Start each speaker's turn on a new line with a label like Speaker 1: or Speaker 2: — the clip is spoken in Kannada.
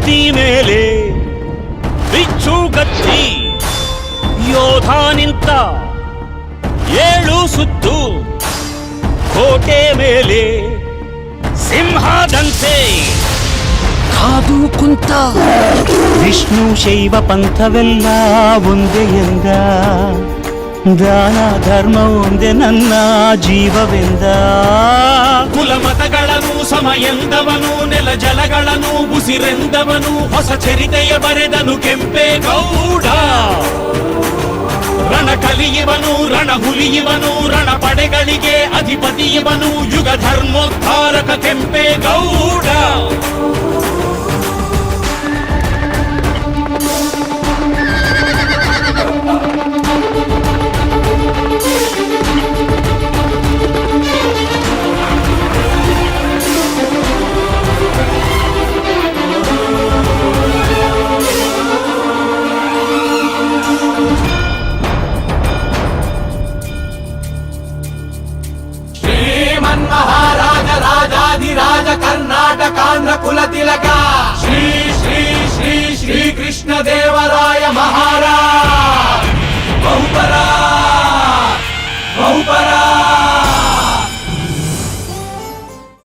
Speaker 1: ಕತ್ತಿ ಮೇಲೆ ಬಿಚ್ಚು ಗತ್ತಿ ಯೋಧ ನಿಂತ 7 ಸುತ್ತು ಕೋಟೆ ಮೇಲೆ ಸಿಂಹದಂತೆ ಕಾದು ಕುಂತ ವಿಷ್ಣು ಶೈವ ಪಂಥವೆಲ್ಲ ಒಂದೇ ಎಂದ ದಾನ ಧರ್ಮ ಒಂದೇ ನನ್ನ ಜೀವವೆಂದ
Speaker 2: ಕುಲಮತಗಳನ್ನು ಸಮ ಎಂದವನು ನೆಲ ಜಲಗಳನ್ನು ಉಸಿರೆಂದವನು ಹೊಸ ಚರಿತೆಯ ಬರೆದನು ಕೆಂಪೇಗೌಡ ರಣ ಕಲಿಯುವನು ರಣ ಹುಲಿಯುವನು ರಣ ಪಡೆಗಳಿಗೆ ಅಧಿಪತಿಯುವನು ಯುಗ ಧರ್ಮೋದ್ಧಾರಕ ಕೆಂಪೇಗೌಡ ಮಹಾರಾಜ ರಾಜಾಧಿರಾಜ ಕರ್ನಾಟಕಾಂಧ್ರ ಕುಲ ತಿಲಕ ಶ್ರೀ ಶ್ರೀ ಶ್ರೀ ಶ್ರೀ ಕೃಷ್ಣ ದೇವರಾಯ ಮಹಾರಾಜ ಬಹುಪರ ಬಹುಪರ